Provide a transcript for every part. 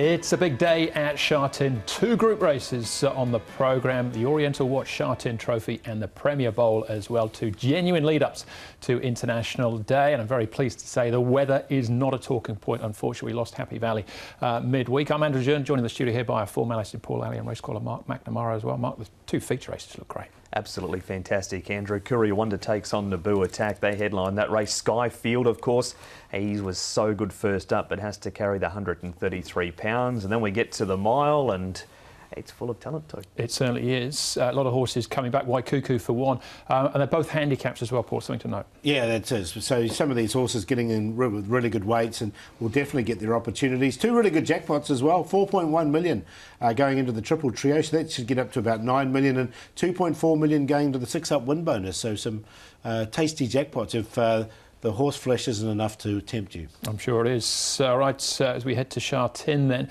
It's a big day at Sha Tin. Two group races on the programme, the Oriental Watch Sha Tin Trophy and the Premier Bowl as well. Two genuine lead-ups to International Day, and I'm very pleased to say the weather is not a talking point. Unfortunately, we lost Happy Valley midweek. I'm Andrew Jern, joining the studio here by our former analyst Paul Alley and race caller Mark McNamara as well. Mark, the two feature races look great. Absolutely fantastic, Andrew. Wonder takes on Naboo Attack. They headline that race. Skyfield, of course, he was so good first up, but has to carry the 133 pounds. And then we get to the mile, and it's full of talent too. It certainly is. A lot of horses coming back. Waikuku for one, and they're both handicaps as well, Paul. Something to note. Yeah, that's it. So some of these horses getting in with really good weights and will definitely get their opportunities. Two really good jackpots as well. 4.1 million going into the triple trio, so that should get up to about 9 million, and 2.4 million going to the 6-up win bonus. So some tasty jackpots if the horse flesh isn't enough to tempt you. I'm sure it is. Right, as we head to Sha Tin then,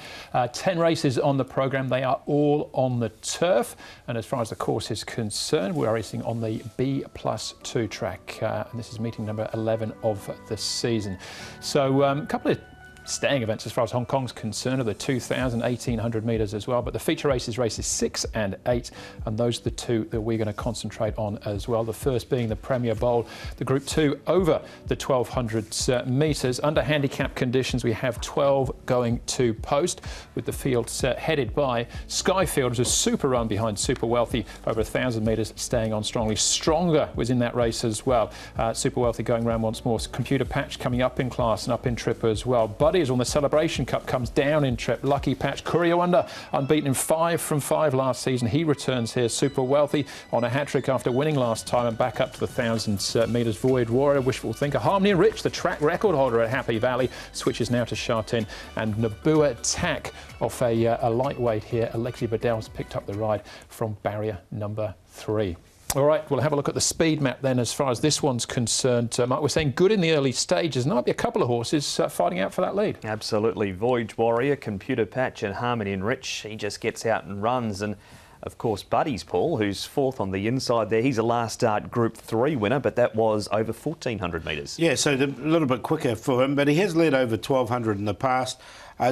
10 races on the programme. They are all on the turf. And as far as the course is concerned, we are racing on the B+2 track. And this is meeting number 11 of the season. So a couple of staying events as far as Hong Kong's concerned are the 2,000, 1,800 metres as well, but the feature races 6 and 8, and those are the two that we're going to concentrate on as well. The first being the Premier Bowl, the Group 2 over the 1,200 metres. Under handicap conditions, we have 12 going to post, with the field headed by Skyfield, who's a super run behind Super Wealthy, over 1,000 metres, staying on strongly. Stronger was in that race as well. Super Wealthy going round once more. Computer Patch coming up in class and up in trip as well. Buddy on the Celebration Cup comes down in trip. Lucky Patch, Wonder unbeaten in 5 from 5 last season. He returns here. Super Wealthy on a hat-trick after winning last time and back up to the 1,000 metres. Void Warrior, Wishful Thinker. Harmony and Rich, the track record holder at Happy Valley, switches now to Sha Tin. And Naboo Attack off a lightweight here. Alexi Bedell's picked up the ride from barrier number 3. All right, we'll have a look at the speed map then as far as this one's concerned. Mark, we're saying good in the early stages. There might be a couple of horses fighting out for that lead. Absolutely. Voyage Warrior, Computer Patch and Harmony and Rich. He just gets out and runs. And, of course, Buddy's Paul, who's fourth on the inside there. He's a last start Group 3 winner, but that was over 1,400 metres. Yeah, so a little bit quicker for him, but he has led over 1,200 in the past.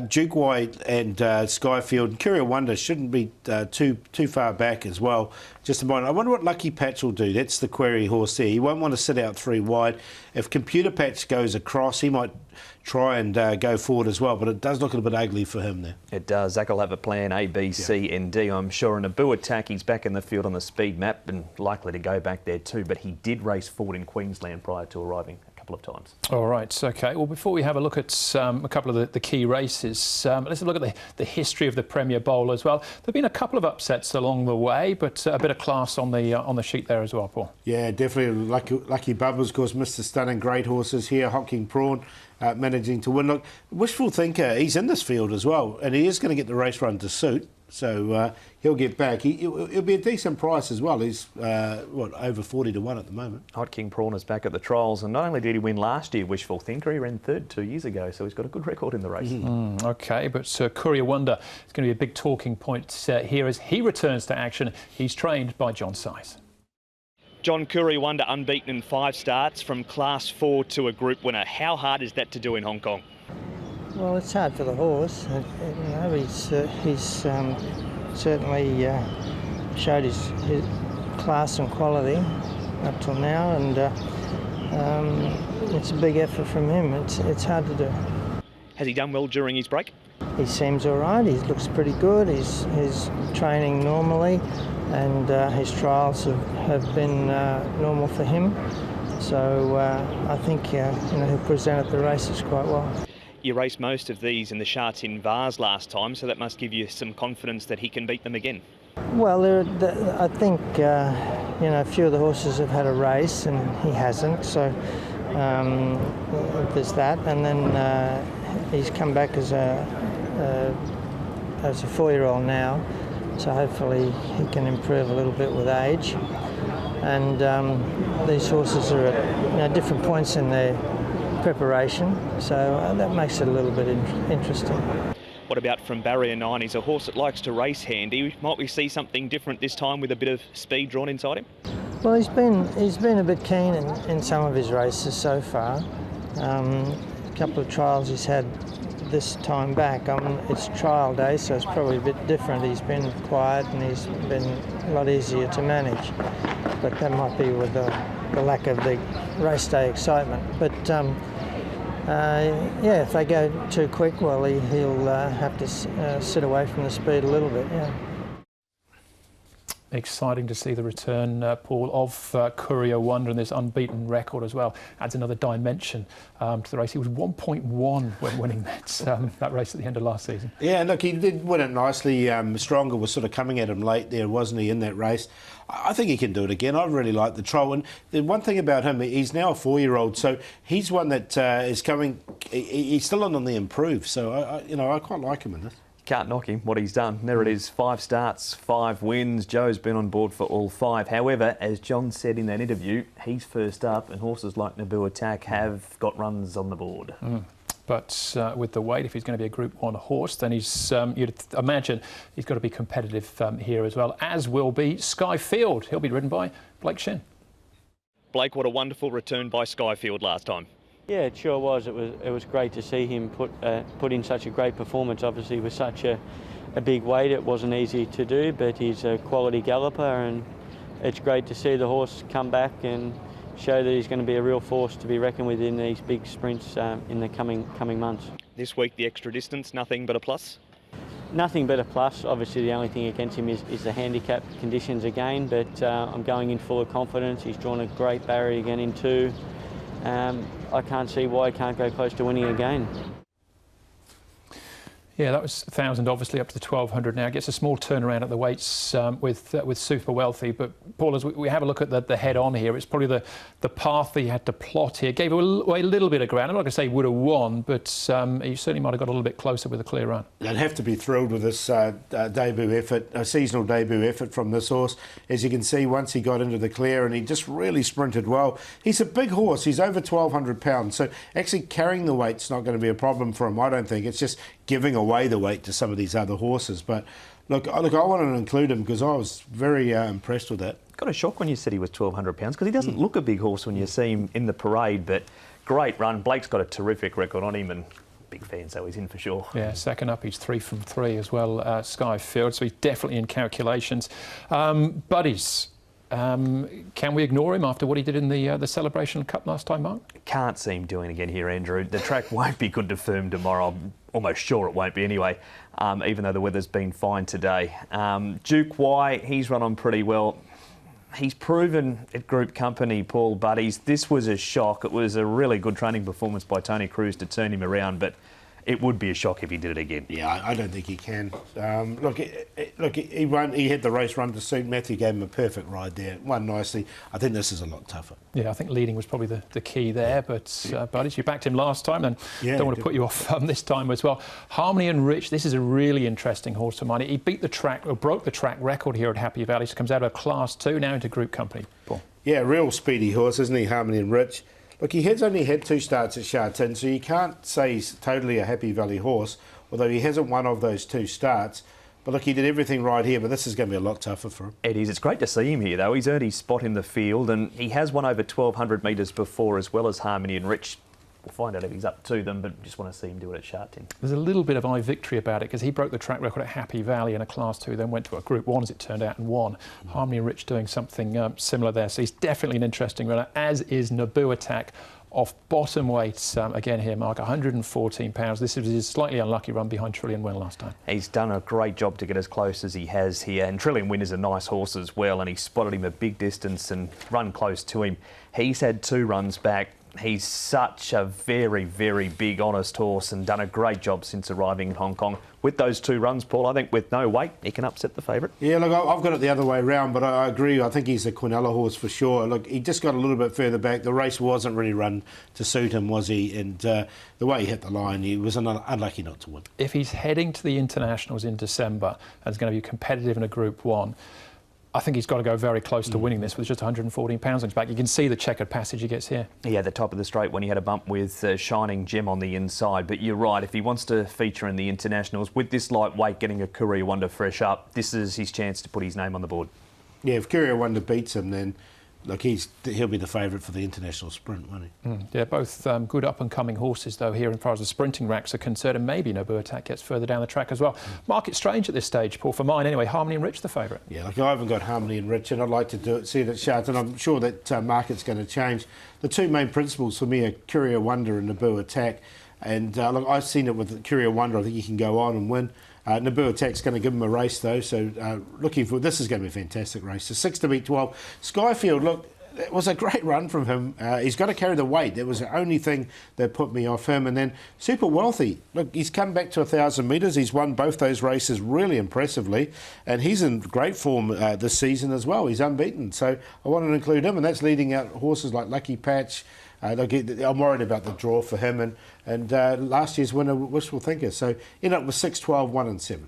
Duke White and Skyfield and Wonder shouldn't be too far back as well. Just a moment. I wonder what Lucky Patch will do. That's the query horse there. He won't want to sit out 3 wide. If Computer Patch goes across, he might try and go forward as well, but it does look a bit ugly for him there. It does. Zach will have a plan A, B, C and D, I'm sure. And Naboo Attack, he's back in the field on the speed map and likely to go back there too, but he did race forward in Queensland prior to arriving of times. All right, okay. Well, before we have a look at a couple of the key races, let's have a look at the history of the Premier Bowl as well. There have been a couple of upsets along the way, but a bit of class on the sheet there as well, Paul. Yeah, definitely. Lucky Bubbles, of course, Mr. Stunning, great horses here. Hot King Prawn managing to win. Look, Wishful Thinker, he's in this field as well, and he is going to get the race run to suit. So he'll get back. He'll be a decent price as well. He's, over 40 to 1 at the moment. Hot King Prawn is back at the trials, and not only did he win last year, Wishful Thinker, he ran third 2 years ago, so he's got a good record in the race. OK, but Wonder is going to be a big talking point here as he returns to action. He's trained by John Size. John Wonder unbeaten in 5 starts from Class 4 to a group winner. How hard is that to do in Hong Kong? Well, it's hard for the horse. He's certainly showed his class and quality up till now, and it's a big effort from him. It's hard to do. Has he done well during his break? He seems all right. He looks pretty good. He's training normally, and his trials have been normal for him. So I think he'll present at the races quite well. You raced most of these in the Sha Tin Vase last time, so that must give you some confidence that he can beat them again. Well, I think a few of the horses have had a race and he hasn't, so there's that. And then he's come back as a 4-year-old now, so hopefully he can improve a little bit with age. And these horses are at different points in their preparation, so that makes it a little bit interesting. What about from barrier 9? He's a horse that likes to race handy. Might we see something different this time with a bit of speed drawn inside him? Well, he's been a bit keen in some of his races so far. A couple of trials he's had this time back. It's trial day, so it's probably a bit different. He's been quiet and he's been a lot easier to manage, but that might be with the lack of the race day excitement. But yeah, if they go too quick, well, he'll have to sit away from the speed a little bit. Yeah. Exciting to see the return, Paul, of Courier Wonder and this unbeaten record as well. Adds another dimension to the race. He was 1.1 when winning that race at the end of last season. Yeah, look, he did win it nicely. Stronger was sort of coming at him late there, wasn't he, in that race? I think he can do it again. I really like the troll. And the one thing about him, he's now a 4-year-old, so he's one that is coming. He's still on the improve. So I quite like him in this. Can't knock him, what he's done. There it is, 5 starts, 5 wins. Joe's been on board for all 5. However, as John said in that interview, he's first up and horses like Naboo Attack have got runs on the board. But with the weight, if he's going to be a Group 1 horse, then he's, you'd imagine he's got to be competitive here as well, as will be Skyfield. He'll be ridden by Blake Shin. Blake, what a wonderful return by Skyfield last time. Yeah, it sure was. It was great to see him put in such a great performance. Obviously, with such a big weight, it wasn't easy to do, but he's a quality galloper, and it's great to see the horse come back and show that he's going to be a real force to be reckoned with in these big sprints in the coming months. This week, the extra distance, nothing but a plus? Nothing but a plus. Obviously, the only thing against him is the handicap conditions again, but I'm going in full of confidence. He's drawn a great barrier again in 2. I can't see why he can't go close to winning again. Yeah, that was 1,000, obviously up to the 1,200 now. Gets a small turnaround at the weights with Super Wealthy. But Paul, as we have a look at the head on here, it's probably the path that he had to plot here. Gave away a little bit of ground. I'm not going to say he would have won, but he certainly might have got a little bit closer with a clear run. They'd have to be thrilled with this debut effort, a seasonal debut effort from this horse. As you can see, once he got into the clear and he just really sprinted well. He's a big horse. He's over 1,200 pounds. So actually carrying the weight's not going to be a problem for him, I don't think. It's just giving away the weight to some of these other horses. But look, I wanted to include him because I was very impressed with that. Got a shock when you said he was 1,200 pounds because he doesn't look a big horse when you see him in the parade, but great run. Blake's got a terrific record on him and big fan, so he's in for sure. Yeah, second up, he's 3 from 3 as well, Skyfield, so he's definitely in calculations. Buddies, can we ignore him after what he did in the Celebration Cup last time, Mark? Can't see him doing it again here, Andrew. The track won't be good to firm tomorrow. I'm almost sure it won't be anyway, even though the weather's been fine today. Duke Y, he's run on pretty well. He's proven at Group Company, Paul, Buddies. This was a shock. It was a really good training performance by Tony Cruz to turn him around, but it would be a shock if he did it again. Yeah, I don't think he can. Look, he had the race run to suit. Matthew gave him a perfect ride there. Won nicely. I think this is a lot tougher. Yeah, I think leading was probably the key there. But Buddies, you backed him last time, and don't want to put you off this time as well. Harmony and Rich, this is a really interesting horse of mine. He beat the track, or broke the track record here at Happy Valley. So comes out of Class 2 now into Group Company. Paul. Yeah, real speedy horse, isn't he, Harmony and Rich? Look, he has only had 2 starts at Sha Tin, so you can't say he's totally a Happy Valley horse, although he hasn't won of those 2 starts. But look, he did everything right here, but this is going to be a lot tougher for him. It is. It's great to see him here, though. He's earned his spot in the field, and he has won over 1,200 metres before, as well as Harmony and Rich. We'll find out if he's up to them, but just want to see him do it at Sha Tin. There's a little bit of eye victory about it because he broke the track record at Happy Valley in a Class 2, then went to a Group 1 as it turned out and won. Harmony and Rich doing something similar there. So he's definitely an interesting runner, as is Naboo Attack off bottom weight again here, Mark, 114 pounds. This is his slightly unlucky run behind Trillion Win last time. He's done a great job to get as close as he has here, and Trillion Win is a nice horse as well, and he spotted him a big distance and run close to him. He's had 2 runs back. He's such a very, very big, honest horse and done a great job since arriving in Hong Kong. With those 2 runs, Paul, I think with no weight, he can upset the favourite. Yeah, look, I've got it the other way around, but I agree. I think he's a Quinella horse for sure. Look, he just got a little bit further back. The race wasn't really run to suit him, was he? And the way he hit the line, he was unlucky not to win. If he's heading to the internationals in December and is going to be competitive in a Group 1, I think he's got to go very close to winning this with just 114 pounds on his back. You can see the checkered passage he gets here. Yeah, the top of the straight when he had a bump with Shining Gem on the inside. But you're right, if he wants to feature in the internationals with this lightweight, getting a Courier Wonder fresh up, this is his chance to put his name on the board. Yeah, if Courier Wonder beats him, then look, he'll be the favourite for the international sprint, won't he? Yeah, both good up-and-coming horses, though, here as far as the sprinting racks are concerned, and maybe Naboo Attack gets further down the track as well. Market strange at this stage, Paul, for mine anyway. Harmony and Rich the favourite. Yeah, like I haven't got Harmony and Rich, and I'd like to see it at Sha Tin. I'm sure that market's going to change. The two main principles for me are Courier Wonder and Naboo Attack. And look, I've seen it with Courier Wonder. I think he can go on and win. Naboo Attack's going to give him a race, though, so looking for this is going to be a fantastic race. So 6 to beat 12. Skyfield, look, it was a great run from him. He's got to carry the weight. That was the only thing that put me off him. And then Super Wealthy. Look, he's come back to 1,000 metres. He's won both those races really impressively. And he's in great form this season as well. He's unbeaten. So I wanted to include him. And that's leading out horses like Lucky Patch. I'm worried about the draw for him. And last year's winner, Wishful Thinker. So end up with 6, 12, 1 and 7.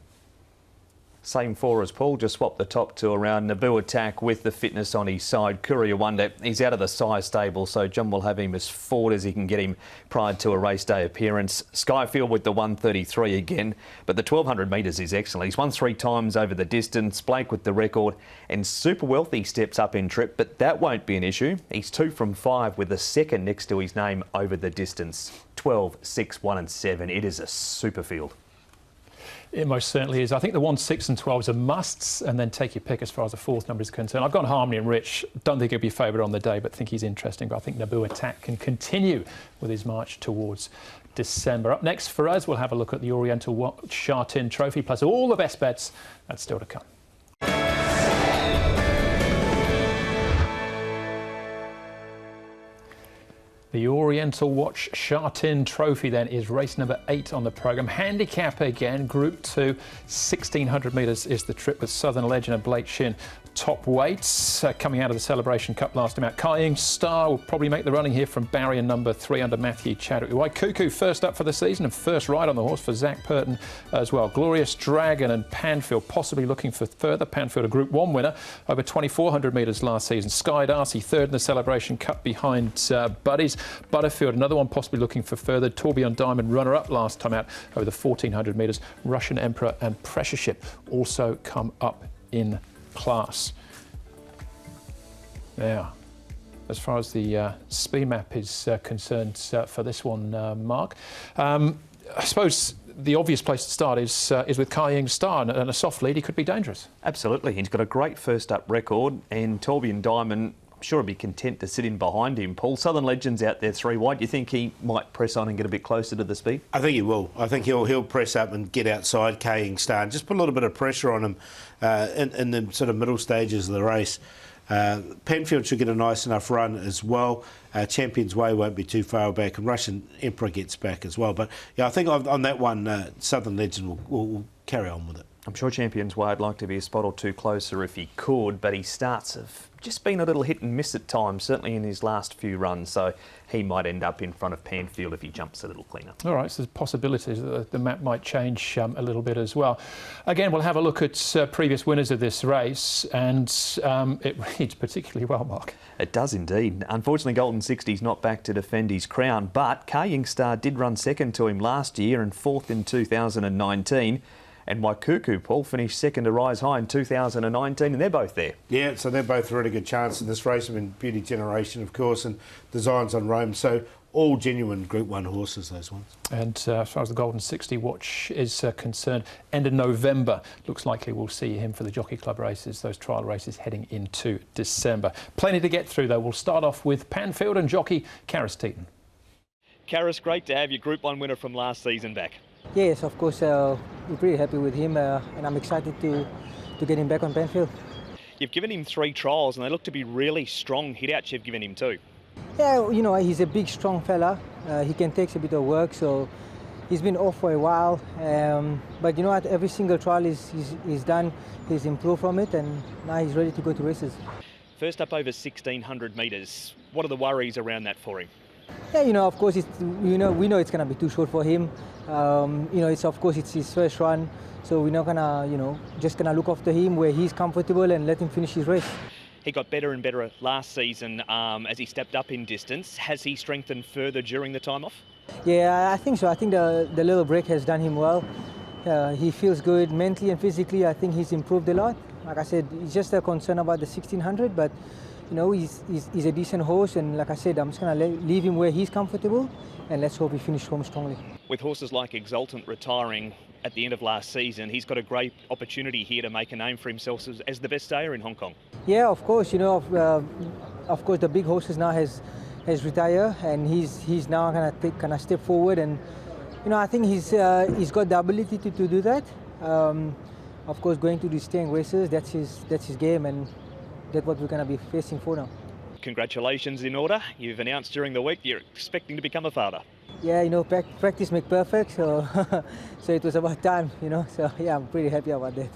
Same four as Paul, just swap the top two around. Naboo Attack with the fitness on his side. Courier Wonder, he's out of the size stable, so John will have him as forward as he can get him prior to a race day appearance. Skyfield with the 133 again, but the 1,200 metres is excellent. He's won 3 times over the distance. Blake with the record, and Super Wealthy steps up in trip, but that won't be an issue. He's 2 from 5 with a second next to his name over the distance. 12, 6, 1 and 7. It is a super field. It most certainly is. I think the 1, 6 and 12s are musts, and then take your pick as far as the fourth number is concerned. I've gone Harmony and Rich. Don't think he'll be favoured on the day, but think he's interesting. But I think Naboo Attack can continue with his march towards December. Up next for us, we'll have a look at the Oriental Sha Tin Trophy, plus all the best bets. That's still to come. The Oriental Watch Sha Tin Trophy then is race number 8 on the programme. Handicap again, Group 2, 1,600 metres is the trip with Southern Legend and Blake Shin top weights. Coming out of the Celebration Cup last time out. Kaiying Star will probably make the running here from barrier number 3 under Matthew Chadwick. Cuckoo first up for the season and first ride on the horse for Zach Purton as well. Glorious Dragon and Panfield possibly looking for further. Panfield a Group 1 winner over 2,400 metres last season. Sky Darcy third in the Celebration Cup behind Buddies. Butterfield another one possibly looking for further. Tourbillon Diamond runner up last time out over the 1,400 metres. Russian Emperor and Pressure Ship also come up in class. Now, as far as the speed map is concerned for this one, Mark, I suppose the obvious place to start is with Kaiying Star, and a soft lead, he could be dangerous. Absolutely, he's got a great first up record, and Tourbillon Diamond, I'm sure he'd be content to sit in behind him. Paul, Southern Legend's out there 3 wide. Do you think he might press on and get a bit closer to the speed? I think he will. I think he'll press up and get outside Kaiying Star and just put a little bit of pressure on him in the sort of middle stages of the race. Panfield should get a nice enough run as well. Champions Way won't be too far back, and Russian Emperor gets back as well. But yeah, I think on that one, Southern Legend will carry on with it. I'm sure Champions Way would like to be a spot or two closer if he could, but he starts have just been a little hit and miss at times, certainly in his last few runs, so he might end up in front of Panfield if he jumps a little cleaner. All right, so there's possibilities that the map might change a little bit as well. Again, we'll have a look at previous winners of this race, and it reads particularly well, Mark. It does indeed. Unfortunately, Golden 60's not back to defend his crown, but Kaiying Star did run second to him last year and 4th in 2019. And Cuckoo, Paul, finished second to Rise High in 2019, and they're both there. Yeah, so they're both a really good chance in this race. I mean, Beauty Generation, of course, and Designs on Rome. So all genuine Group 1 horses, those ones. And as far as the Golden 60 watch is concerned, end of November, looks likely we'll see him for the Jockey Club races, those trial races heading into December. Plenty to get through, though. We'll start off with Panfield and jockey Karis Teaton. Karis, great to have your Group 1 winner from last season back. Yes, of course, we're pretty happy with him, and I'm excited to get him back on Panfield. You've given him 3 trials, and they look to be really strong hit-outs you've given him too. Yeah, you know, he's a big, strong fella. He can take a bit of work, so he's been off for a while. But you know what, every single trial he's done, he's improved from it, and now he's ready to go to races. First up over 1,600 metres. What are the worries around that for him? Yeah, you know, of course, we know it's going to be too short for him. You know, it's his first run, so we're not gonna, just gonna look after him where he's comfortable and let him finish his race. He got better and better last season as he stepped up in distance. Has he strengthened further during the time off? Yeah, I think so. I think the little break has done him well. He feels good mentally and physically. I think he's improved a lot. Like I said, it's just a concern about the 1,600, but you know, he's a decent horse, and like I said, I'm just going to leave him where he's comfortable, and let's hope he finishes home strongly. With horses like Exultant retiring at the end of last season, he's got a great opportunity here to make a name for himself as the best stayer in Hong Kong. Yeah, of course. You know, of course, the big horses now has retired, and he's now going to step forward, and you know, I think he's got the ability to do that. Of course, going to the staying races, that's his game, and that's what we're going to be facing for now. Congratulations in order. You've announced during the week you're expecting to become a father. Yeah, you know, practice makes perfect, so so it was about time, you know. So yeah, I'm pretty happy about that.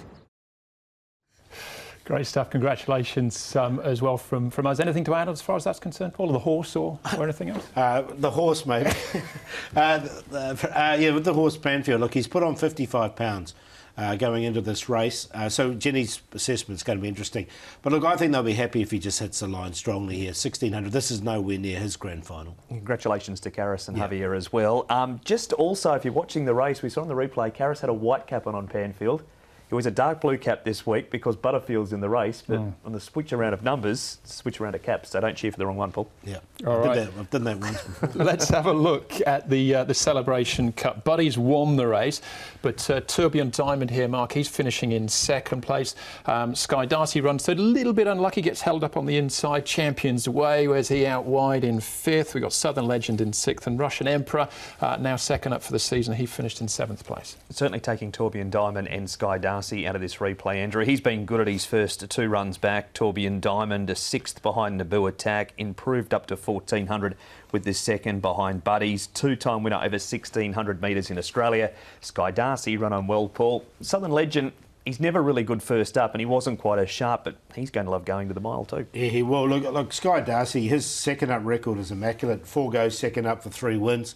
Great stuff. Congratulations as well from us. Anything to add as far as that's concerned, Paul, or the horse or anything else? The horse, maybe. Yeah, with the horse Panfield, look, he's put on 55 pounds. Going into this race. So Jenny's assessment is going to be interesting. But look, I think they'll be happy if he just hits the line strongly here. 1600, this is nowhere near his grand final. Congratulations to Karras and Javier as well. Just also, if you're watching the race, we saw on the replay, Karras had a white cap on Panfield. It was a dark blue cap this week because Butterfield's in the race, but on the switch around of numbers, switch around of caps, so don't cheer for the wrong one, Paul. Yeah, all right. I've done that once before. Let's have a look at the Celebration Cup. Buddy's won the race, but Tourbillon Diamond here, Mark, he's finishing in second place. Sky Darcy runs third, a little bit unlucky, gets held up on the inside. Champions Way, where's he out wide in fifth? We've got Southern Legend in sixth, and Russian Emperor now second up for the season. He finished in seventh place. Certainly taking Tourbillon Diamond and Sky Darcy out of this replay, Andrew. He's been good at his first two runs back. Tourbillon Diamond a sixth behind Naboo Attack, improved up to 1400 with this second behind Buddies. Two-time winner over 1600 metres in Australia. Sky Darcy run on well, Paul. Southern Legend, he's never really good first up, and he wasn't quite as sharp, but he's going to love going to the mile too. Yeah, he will. Look, Sky Darcy, his second up record is immaculate. 4 goes second up for 3 wins.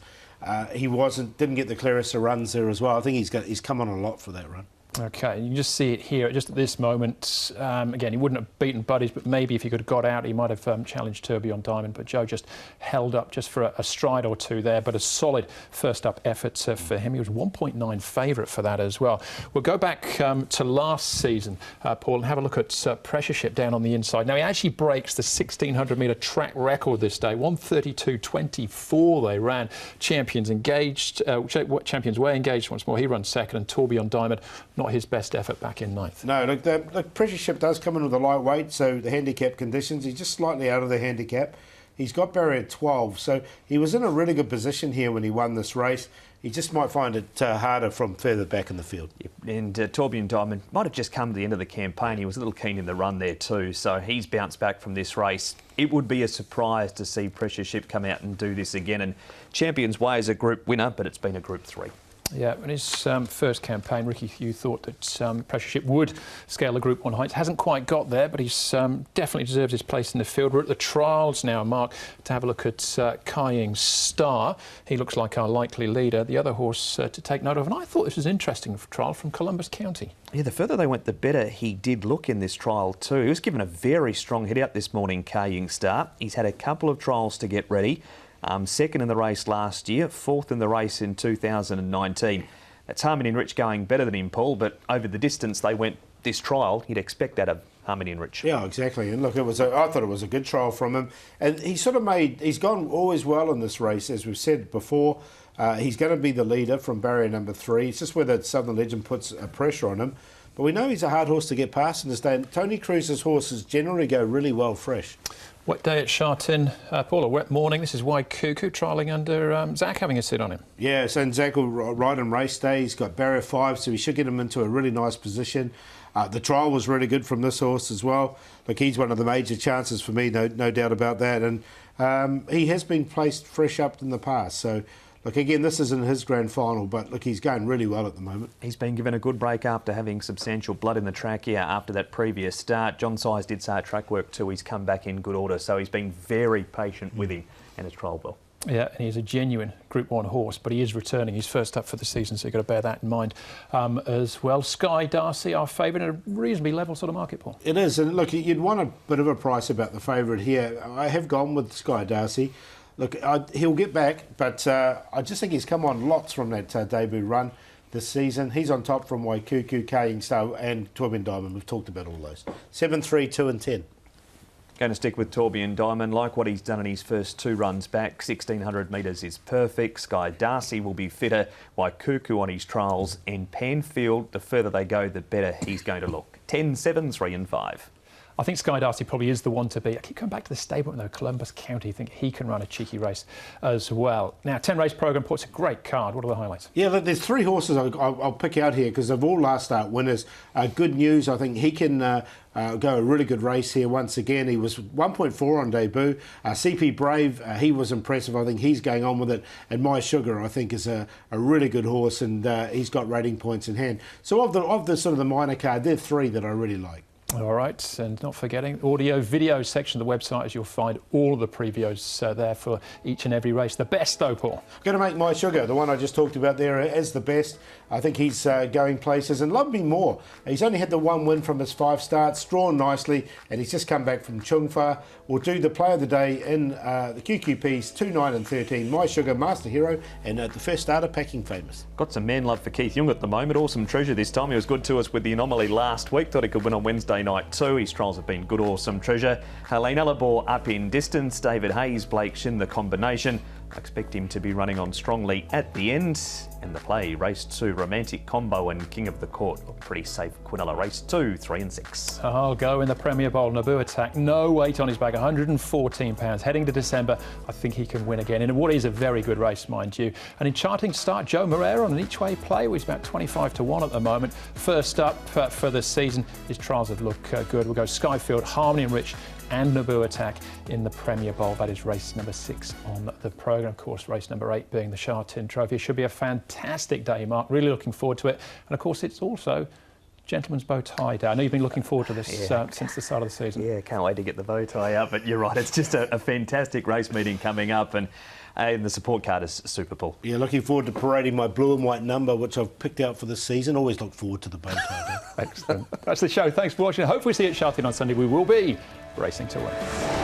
He didn't get the clearest of runs there as well. I think he's come on a lot for that run. Okay, you can just see it here, just at this moment. Again, he wouldn't have beaten Buddies, but maybe if he could have got out, he might have challenged Tourbillon Diamond. But Joe just held up just for a stride or two there, but a solid first-up effort for him. He was 1.9 favourite for that as well. We'll go back to last season, Paul, and have a look at Pressure Ship down on the inside. Now, he actually breaks the 1,600-metre track record this day, 1:32.24 they ran. Champions Way engaged once more. He runs second, and Tourbillon Diamond, not his best effort, back in ninth. No, look, the Pressure Ship does come in with a lightweight, so the handicap conditions, he's just slightly out of the handicap. He's got barrier 12, so he was in a really good position here when he won this race. He just might find it harder from further back in the field. Yep. And Tourbillon Diamond might have just come to the end of the campaign. He was a little keen in the run there too, so he's bounced back from this race. It would be a surprise to see Pressure Ship come out and do this again. And Champions Way is a group winner, but it's been a group 3. Yeah, in his first campaign, Ricky Hugh thought that Pressure Ship would scale the Group 1 heights. Hasn't quite got there, but he's definitely deserves his place in the field. We're at the trials now, Mark, to have a look at Kaiying Star. He looks like our likely leader. The other horse to take note of, and I thought this was interesting for trial, from Columbus County. Yeah, the further they went, the better he did look in this trial too. He was given a very strong hit out this morning, Kaiying Star. He's had a couple of trials to get ready. Second in the race last year, 4th in the race in 2019. That's Harmony and Rich going better than him, Paul, but over the distance they went this trial, you'd expect that of Harmony and Rich. Yeah, exactly. And look, I thought it was a good trial from him. And he's gone always well in this race, as we've said before. He's going to be the leader from barrier number 3. It's just whether Southern Legend puts a pressure on him. But we know he's a hard horse to get past in this day. And Tony Cruz's horses generally go really well fresh. Wet day at Sha Tin, Paul, a wet morning. This is Waikuku trialling under Zach having a sit on him. Yeah, so Zach will ride on race day. He's got barrier 5, so we should get him into a really nice position. The trial was really good from this horse as well. Look, he's one of the major chances for me, no doubt about that. And he has been placed fresh up in the past. So, look, again, this isn't his grand final, but look, he's going really well at the moment. He's been given a good break after having substantial blood in the trachea after that previous start. John Size did say at track work too, he's come back in good order, so he's been very patient with him and has trialled well. Yeah, and he's a genuine Group 1 horse, but he is returning. He's first up for the season, so you've got to bear that in mind as well. Sky Darcy, our favourite, in a reasonably level sort of market, Paul. It is, and look, you'd want a bit of a price about the favourite here. I have gone with Sky Darcy. Look, he'll get back, but I just think he's come on lots from that debut run this season. He's on top from Waikuku, Kaiying Star and Tourbillon Diamond. We've talked about all those. 7, 3, 2 and 10. Going to stick with Torbjorn Diamond. Like what he's done in his first 2 runs back, 1600 metres is perfect. Sky Darcy will be fitter, while Cuckoo on his trials, and Panfield, the further they go, the better he's going to look. 10, 7, 3 and 5. I think Sky Darcy probably is the one to beat. I keep coming back to the stable, though. Columbus County, I think he can run a cheeky race as well. Now, 10 race programme puts a great card. What are the highlights? Yeah, look, there's 3 horses I'll pick out here because they've all last start winners. Good news, I think he can go a really good race here once again. He was 1.4 on debut. CP Brave, he was impressive. I think he's going on with it. And My Sugar, I think, is a really good horse, and he's got rating points in hand. So of the sort of the minor card, there are 3 that I really like. All right, and not forgetting audio video section of the website, as you'll find all of the previews there for each and every race. The best, though, Paul? Going to make My Sugar, the one I just talked about there, as the best. I think he's going places, and Love Me More. He's only had the 1 win from his 5 starts, drawn nicely, and he's just come back from Chungfa. We'll do the play of the day in the QQPs 2, 9 and 13. My Sugar, Master Hero, and the first starter, Packing Famous. Got some man love for Keith Young at the moment. Awesome Treasure this time. He was good to us with the Anomaly last week. Thought he could win on Wednesday night too. His trials have been good. Awesome Treasure. Helene Alabor up in distance. David Hayes, Blake Shin, the combination. I expect him to be running on strongly at the end. And the play, race 2, Romantic Combo and King of the Court. Pretty safe Quinella, race 2, 3 and 6. I'll go in the Premier Bowl. Naboo Attack, no weight on his back, 114 pounds. Heading to December, I think he can win again in what is a very good race, mind you. And enchanting start, Joe Moreira on an each-way play, which is about 25 to 1 at the moment. First up for the season, his trials have looked good. We'll go Skyfield, Harmony and Rich, and Naboo Attack in the Premier Bowl. That is race number 6 on the programme. Of course, race number 8 being the Sha Tin Trophy. It should be a fantastic day, Mark. Really looking forward to it. And of course, it's also Gentleman's Bow Tie Day. I know you've been looking forward to this since the start of the season. Yeah, can't wait to get the bow tie up. But you're right, it's just a fantastic race meeting coming up. And the support card is super, Paul. Yeah, looking forward to parading my blue and white number, which I've picked out for the season. Always look forward to the bow tie. Excellent. That's the show. Thanks for watching. Hopefully see you at Sha Tin on Sunday. We will be racing to win.